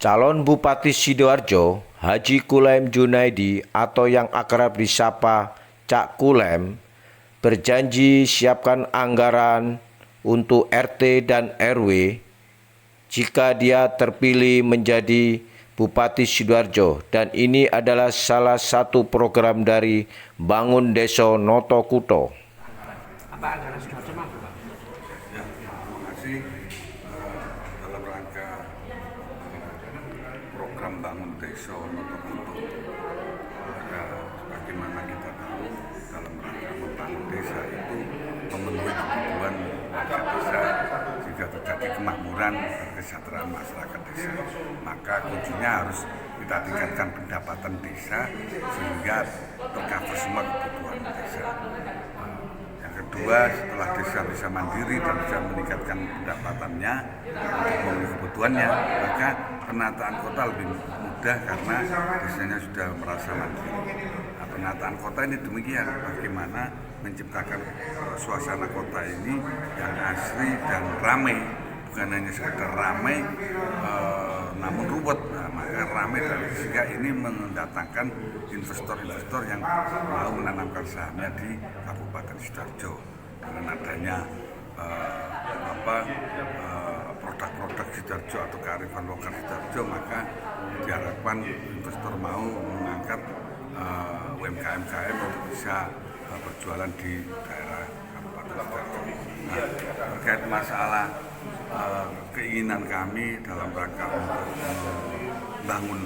Calon Bupati Sidoarjo, Haji Kulem Junaidi atau yang akrab disapa Cak Kulem, berjanji siapkan anggaran untuk RT dan RW jika dia terpilih menjadi Bupati Sidoarjo, dan ini adalah salah satu program dari Bangun Desa Noto Kuto. Apa anggaran Sidoarjo mampu, Pak? Ya, terima kasih. Dalam rangka program Bangun Desa Noto Kuto, bagaimana kita tahu dalam rangka membangun desa itu memenuhi kebutuhan warga desa jika terjadi kemakmuran dan kesejahteraan masyarakat desa, maka kuncinya harus kita tingkatkan pendapatan desa sehingga tercover semua kebutuhan desa. Yang kedua, setelah desa bisa mandiri dan bisa meningkatkan pendapatannya untuk memenuhi kebutuhannya, maka penataan kota lebih mudah karena desanya sudah merasa mandiri. Nah, penataan kota ini demikian, bagaimana menciptakan suasana kota ini yang asri dan ramai, bukan hanya sekedar ramai namun ruwet. Nah, maka ramai dari sehingga ini mendatangkan investor-investor yang mau menanamkan sahamnya di Kabupaten Sidoarjo. Dengan adanya produk-produk Sidoarjo atau kearifan lokal Sidoarjo, maka diharapkan investor mau mengangkat UMKM untuk bisa berjualan di daerah Kabupaten Sidoarjo. Nah, terkait masalah keinginan kami dalam rangka untuk membangun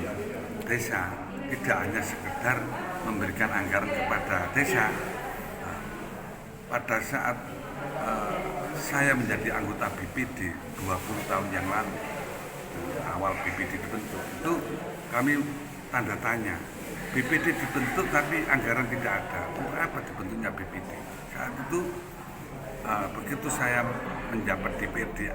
desa, tidak hanya sekedar memberikan anggaran kepada desa. Nah, pada saat saya menjadi anggota BPD 20 tahun yang lalu, awal BPD dibentuk, itu kami tanda tanya. BPD dibentuk tapi anggaran tidak ada. Untuk apa dibentuknya BPD? Saat itu begitu saya menjabat DPRD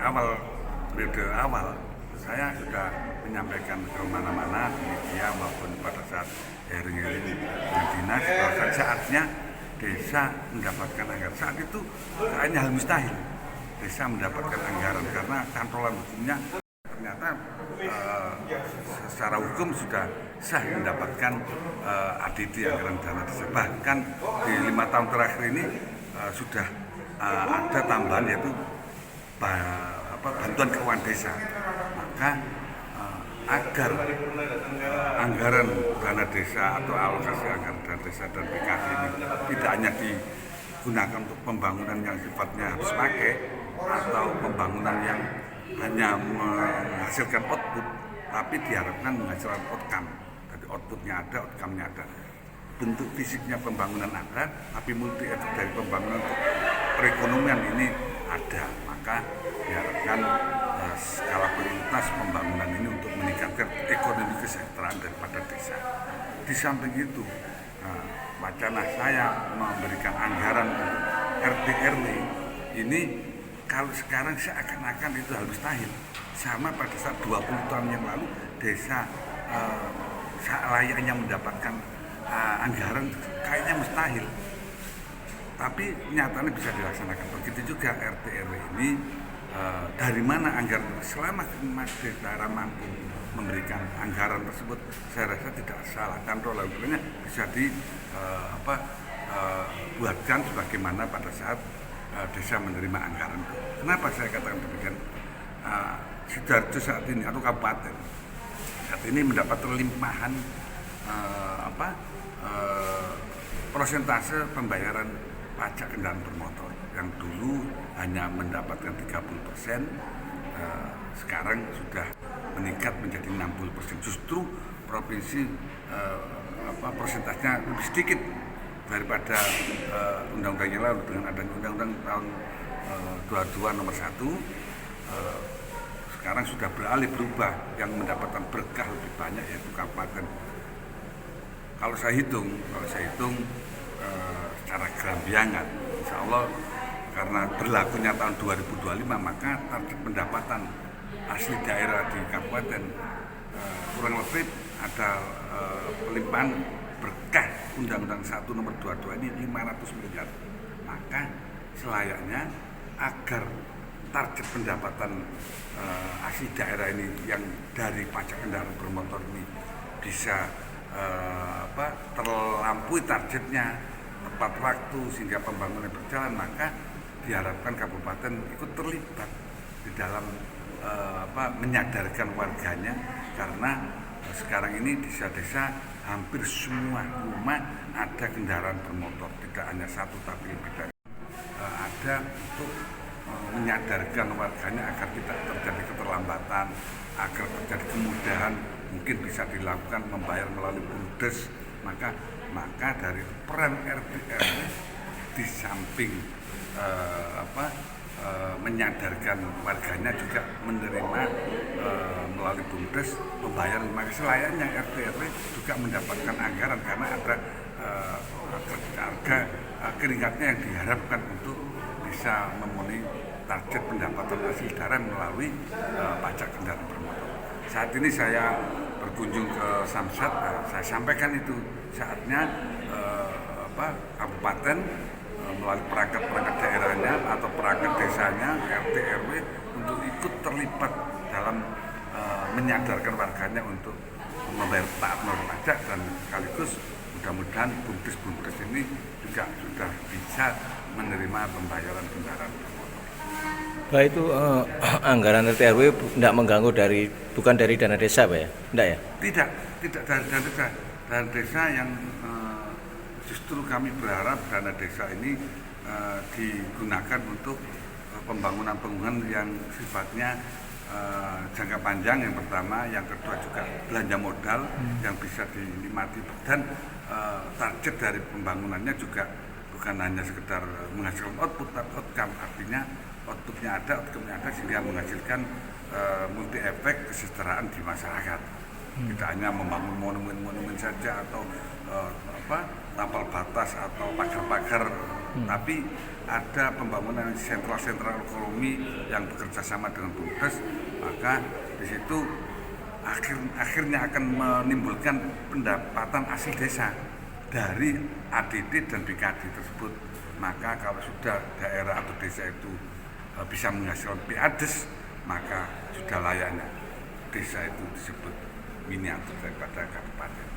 periode awal, saya sudah menyampaikan ke mana-mana di media maupun pada saat hearing-hearing dengan dinas bahwa saatnya desa mendapatkan anggaran. Saat itu kayaknya hal mustahil desa mendapatkan anggaran karena kantolan hukumnya ternyata secara hukum sudah sah mendapatkan ADD, anggaran dana desa. Bahkan di 5 tahun terakhir ini sudah ada tambahan, yaitu bantuan keuangan desa. Maka agar anggaran dana desa atau alokasi anggaran dana desa dan PKD ini tidak hanya digunakan untuk pembangunan yang sifatnya harus pakai atau pembangunan yang hanya menghasilkan output, tapi diharapkan menghasilkan outcome. Jadi outputnya ada, outcome-nya ada. Bentuk fisiknya pembangunan ada, tapi multi efek dari pembangunan untuk perekonomian ini ada. Maka diharapkan skala prioritas pembangunan ini untuk meningkatkan ekonomi kesejahteraan daripada desa. Di samping itu, wacana saya memberikan anggaran untuk RT RW ini kalau sekarang seakan-akan itu hal mustahil. Sama pada saat 20 tahun yang lalu desa layaknya mendapatkan anggaran kayaknya mustahil, tapi nyatanya bisa dilaksanakan. Begitu juga RT RW ini, dari mana anggaran? Selama daerah mampu memberikan anggaran tersebut, saya rasa tidak salah. Kontrol lainnya bisa buatkan sebagaimana pada saat desa menerima anggaran. Kenapa saya katakan demikian? Sidoarjo saat ini atau kabupaten saat ini mendapat limpahan prosentase pembayaran pajak kendaraan bermotor yang dulu hanya mendapatkan 30%, sekarang sudah meningkat menjadi 60%. Justru provinsi persentasenya lebih sedikit daripada undang-undang yang lalu. Dengan adanya undang-undang tahun 22 nomor 1, sekarang sudah berubah, yang mendapatkan berkah lebih banyak yaitu kabupaten. Kalau saya hitung secara gerambiangan, insya Allah karena berlakunya tahun 2025, maka target pendapatan asli daerah di kabupaten kurang lebih ada pelimpahan berkah Undang-Undang 1 nomor 22 ini 500 miliar. Maka selayaknya agar target pendapatan asli daerah ini yang dari pajak kendaraan bermotor ini bisa terlampaui targetnya tepat waktu sehingga pembangunan berjalan, maka diharapkan kabupaten ikut terlibat di dalam menyadarkan warganya, karena sekarang ini desa-desa hampir semua rumah ada kendaraan bermotor, tidak hanya satu tapi lebih dari ada, untuk menyadarkan warganya agar tidak terjadi keterlambatan, agar terjadi kemudahan, mungkin bisa dilakukan membayar melalui BUMDes. Maka dari peran RT RW di samping menyadarkan warganya juga menerima melalui BUMDes pembayaran, maka selayaknya RT RW juga mendapatkan anggaran karena ada harga keringatnya yang diharapkan untuk bisa memenuhi target pendapatan hasil daerah melalui pajak kendaraan bermotor. Saat ini saya berkunjung ke Samsat, saya sampaikan itu saatnya kabupaten melalui perangkat daerahnya atau perangkat desanya, RT RW untuk ikut terlibat dalam menyadarkan warganya untuk membayar taat norma pajak, dan sekaligus mudah-mudahan BUMDes ini juga sudah bisa menerima pembayaran kendaraan bermotor. Pak, itu anggaran RT RW tidak mengganggu bukan dari dana desa, Pak ya? Tidak ya? Tidak dari dana desa. Dana desa yang justru kami berharap dana desa ini digunakan untuk pembangunan yang sifatnya jangka panjang, yang pertama, yang kedua juga belanja modal yang bisa dinikmati, dan target dari pembangunannya juga bukan hanya sekedar menghasilkan output, tapi outcome, artinya outputnya ada sehingga menghasilkan multi efek kesejahteraan di masyarakat. Tidak hanya membangun monumen saja atau tapal batas atau pagar-pagar, tapi ada pembangunan sentral ekonomi yang bekerja sama dengan BUMDes, maka di situ akhirnya akan menimbulkan pendapatan asli desa dari ADD dan BKD tersebut. Maka kalau sudah daerah atau desa itu bisa menghasilkan PADes, maka sudah layaknya desa itu disebut miniatur daripada kabupaten.